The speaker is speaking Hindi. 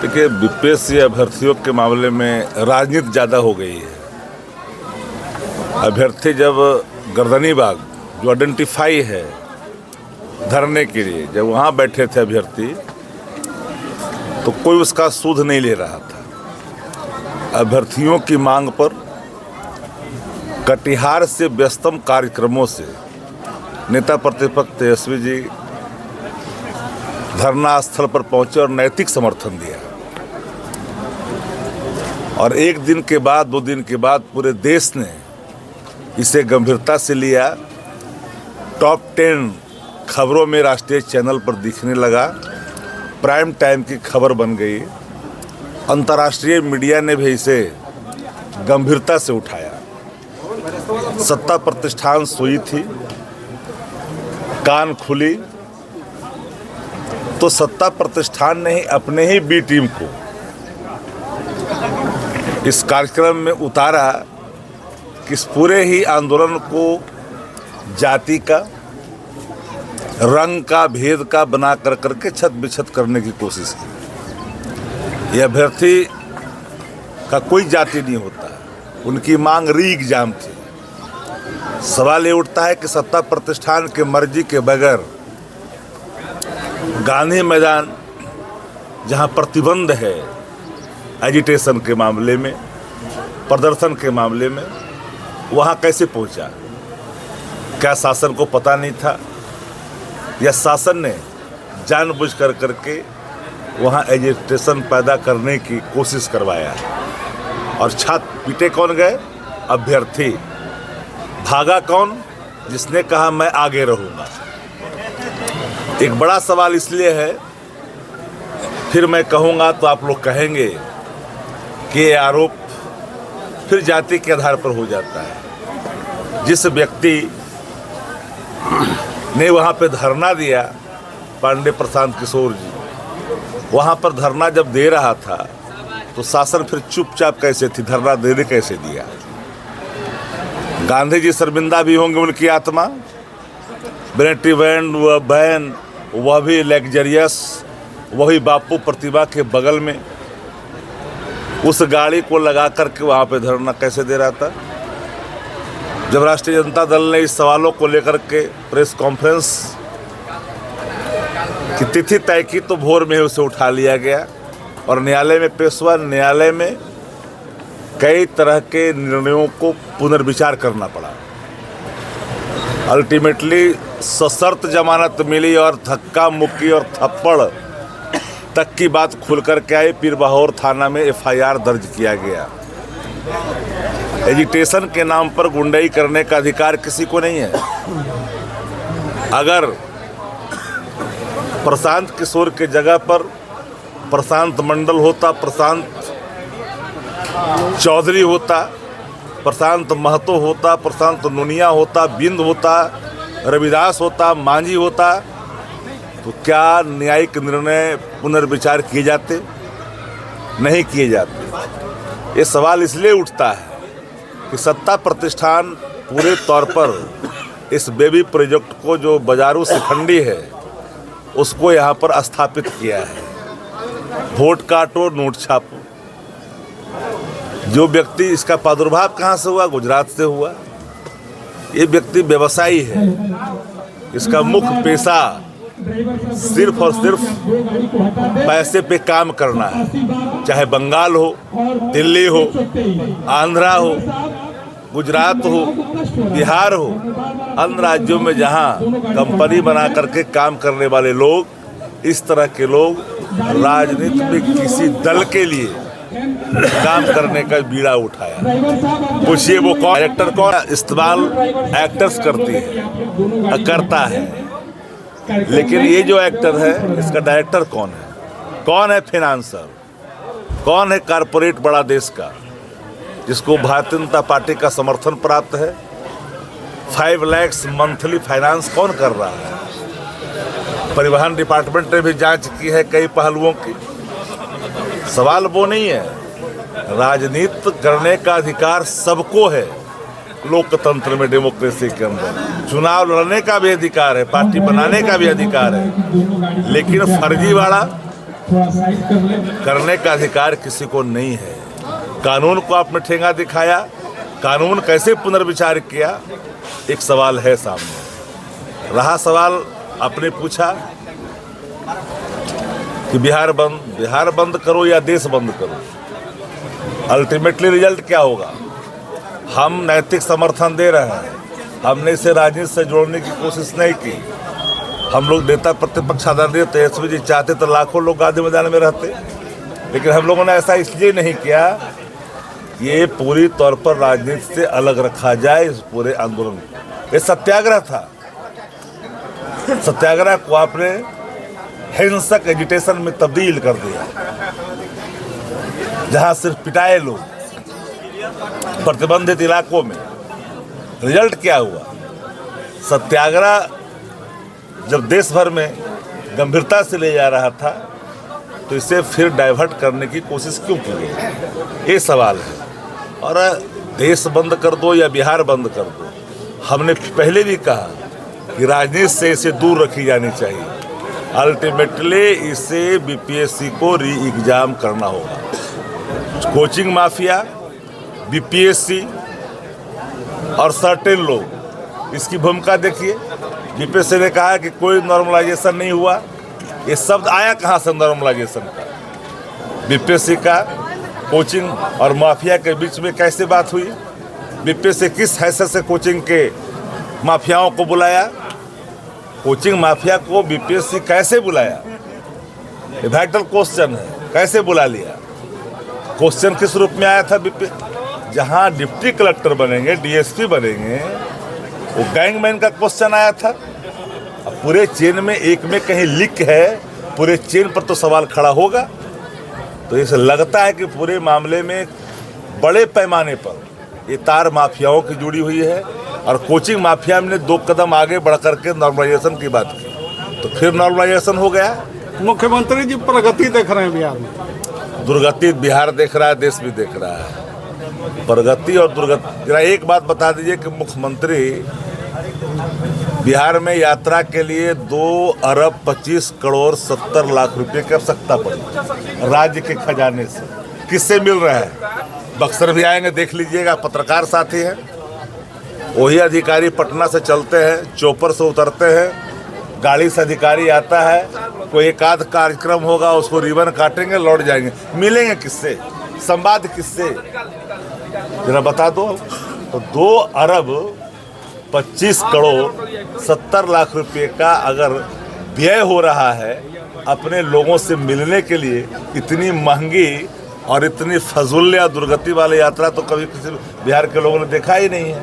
देखिए, बीपीएससी अभ्यर्थियों के मामले में राजनीति ज़्यादा हो गई है। अभ्यर्थी जब गर्दनी बाग जो आइडेंटिफाई है धरने के लिए, जब वहाँ बैठे थे अभ्यर्थी, तो कोई उसका सूद नहीं ले रहा था। अभ्यर्थियों की मांग पर कटिहार से व्यस्तम कार्यक्रमों से नेता प्रतिपक्ष तेजस्वी जी धरना स्थल पर पहुंचे और नैतिक समर्थन दिया। और एक दिन के बाद, 2 दिन के बाद पूरे देश ने इसे गंभीरता से लिया। टॉप 10 खबरों में राष्ट्रीय चैनल पर दिखने लगा, प्राइम टाइम की खबर बन गई। अंतर्राष्ट्रीय मीडिया ने भी इसे गंभीरता से उठाया। सत्ता प्रतिष्ठान सोई थी, कान खुली तो सत्ता प्रतिष्ठान ने ही अपने ही बी टीम को इस कार्यक्रम में उतारा कि इस पूरे ही आंदोलन को जाति का, रंग का, भेद का बना कर करके छत बिछत करने की कोशिश की। यह अभ्यर्थी का कोई जाति नहीं होता, उनकी मांग री एग्जाम थी। सवाल ये उठता है कि सत्ता प्रतिष्ठान के मर्जी के बगैर गांधी मैदान, जहां प्रतिबंध है एजिटेशन के मामले में, प्रदर्शन के मामले में, वहां कैसे पहुंचा? क्या शासन को पता नहीं था या शासन ने जानबूझ कर करके वहां एजिटेशन पैदा करने की कोशिश करवाया? और छात्र पीटे कौन गए? अभ्यर्थी। भागा कौन? जिसने कहा मैं आगे रहूंगा। एक बड़ा सवाल इसलिए है, फिर मैं कहूंगा तो आप लोग कहेंगे कि ये आरोप फिर जाति के आधार पर हो जाता है। जिस व्यक्ति ने वहां पे धरना दिया, पांडे प्रशांत किशोर जी, वहां पर धरना जब दे रहा था तो शासन फिर चुपचाप कैसे थी? धरना देने कैसे दिया? गांधी जी शर्मिंदा भी होंगे, उनकी आत्मा। बेनेटी वैन, वह भी लग्जरियस, वही बापू प्रतिमा के बगल में उस गाड़ी को लगा करके वहाँ पे धरना कैसे दे रहा था? जब राष्ट्रीय जनता दल ने इस सवालों को लेकर के प्रेस कॉन्फ्रेंस की तिथि तय की तो भोर में ही उसे उठा लिया गया और न्यायालय में पेश हुआ। न्यायालय में कई तरह के निर्णयों को पुनर्विचार करना पड़ा। अल्टीमेटली सशर्त जमानत मिली और धक्का मुक्की और थप्पड़ तक की बात खुल कर के आई। पीर बहोर थाना में एफआईआर दर्ज किया गया। एजिटेशन के नाम पर गुंडाई करने का अधिकार किसी को नहीं है। अगर प्रशांत किशोर के जगह पर प्रशांत मंडल होता, प्रशांत चौधरी होता, प्रशांत महतो होता, प्रशांत नुनिया होता, बिंद होता, रविदास होता, मांझी होता, तो क्या न्यायिक निर्णय पुनर्विचार किए जाते? नहीं किए जाते। ये सवाल इसलिए उठता है कि सत्ता प्रतिष्ठान पूरे तौर पर इस बेबी प्रोजेक्ट को, जो बाजारू शिखंडी है, उसको यहाँ पर स्थापित किया है। वोट काटो, नोट छापो। जो व्यक्ति, इसका प्रादुर्भाव कहाँ से हुआ? गुजरात से हुआ। ये व्यक्ति व्यवसायी है, इसका मुख्य पेशा सिर्फ और सिर्फ पैसे पे काम करना है। चाहे बंगाल हो, दिल्ली हो, आंध्रा हो, गुजरात हो, बिहार हो, अन्य राज्यों में जहां कंपनी बना करके काम करने वाले लोग, इस तरह के लोग राजनीति में किसी दल के लिए काम करने का बीड़ा उठाया। पूछिए वो कौन? एक्टर कौन? इस्तेमाल एक्टर्स करती है, करता है। लेकिन ये जो एक्टर है, इसका डायरेक्टर कौन है? कौन है फिनांसर? कौन है कारपोरेट बड़ा देश का, जिसको भारतीय जनता पार्टी का समर्थन प्राप्त है? 5 लाख मंथली फाइनेंस कौन कर रहा है? परिवहन डिपार्टमेंट ने भी जांच की है कई पहलुओं की। सवाल वो नहीं है। राजनीति करने का अधिकार सबको है। लोकतंत्र में, डेमोक्रेसी के अंदर चुनाव लड़ने का भी अधिकार है, पार्टी बनाने का भी अधिकार है। लेकिन फर्जीवाड़ा करने का अधिकार किसी को नहीं है। कानून को आपने ठेंगा दिखाया, कानून कैसे पुनर्विचार किया, एक सवाल है सामने। रहा सवाल आपने पूछा कि बिहार बंद करो या देश बंद करो, अल्टीमेटली रिजल्ट क्या होगा? हम नैतिक समर्थन दे रहे हैं, हमने इसे राजनीति से जोड़ने की कोशिश नहीं की। हम लोग नेता प्रतिपक्ष आदरणीय तेजस्वी जी चाहते तो लाखों लोग गांधी मैदान में रहते, लेकिन हम लोगों ने ऐसा इसलिए नहीं किया, ये पूरी तौर पर राजनीति से अलग रखा जाए इस पूरे आंदोलन को। ये सत्याग्रह था, सत्याग्रह को आपने हिंसक एजिटेशन में तब्दील कर दिया, जहां सिर्फ पिटाए लोग प्रतिबंधित इलाकों में। रिजल्ट क्या हुआ? सत्याग्रह जब देश भर में गंभीरता से ले जा रहा था, तो इसे फिर डाइवर्ट करने की कोशिश क्यों की गई, ये सवाल है। और देश बंद कर दो या बिहार बंद कर दो, हमने पहले भी कहा कि राजनीति से इसे दूर रखी जानी चाहिए। अल्टीमेटली इसे बीपीएससी को री एग्जाम करना होगा। कोचिंग माफिया, बीपीएससी और सर्टेन लोग, इसकी भूमिका देखिए। बीपीएससी ने कहा कि कोई नॉर्मलाइजेशन नहीं हुआ। ये शब्द आया कहाँ से नॉर्मलाइजेशन का? बीपीएससी का कोचिंग और माफिया के बीच में कैसे बात हुई? बीपीएससी किस हैसियत से कोचिंग के माफियाओं को बुलाया? कोचिंग माफिया को बीपीएससी कैसे बुलाया? ये वाइटल क्वेश्चन है, कैसे बुला लिया? क्वेश्चन किस रूप में आया था? जहां डिप्टी कलेक्टर बनेंगे, डीएसपी बनेंगे, वो गैंगमैन का क्वेश्चन आया था। अब पूरे चेन में एक में कहीं लीक है, पूरे चेन पर तो सवाल खड़ा होगा। तो इसे लगता है कि पूरे मामले में बड़े पैमाने पर ये तार माफियाओं की जुड़ी हुई है, और कोचिंग माफिया ने 2 कदम आगे बढ़ करके नॉर्मलाइजेशन की बात की, तो फिर नॉर्मलाइजेशन हो गया। मुख्यमंत्री जी प्रगति देख रहे हैं बिहार में। दुर्गति बिहार देख रहा है, देश भी देख रहा है। प्रगति और दुर्गति, जरा एक बात बता दीजिए कि मुख्यमंत्री बिहार में यात्रा के लिए 2 अरब 25 करोड़ 70 लाख रुपए की आवश्यकता पड़ी राज्य के खजाने से। किससे मिल रहा है? बक्सर भी आएंगे, देख लीजिएगा, पत्रकार साथी हैं। वही अधिकारी पटना से चलते हैं, चौपर से उतरते हैं, गाड़ी से अधिकारी आता है, कोई एक आध कार्यक्रम होगा, उसको रिबन काटेंगे, लौट जाएंगे। मिलेंगे किससे? संवाद किससे? जरा बता दो। तो 2 अरब 25 करोड़ 70 लाख रुपए का अगर व्यय हो रहा है अपने लोगों से मिलने के लिए, इतनी महंगी और इतनी फजूल या दुर्गति वाली यात्रा तो कभी किसी बिहार के लोगों ने देखा ही नहीं है।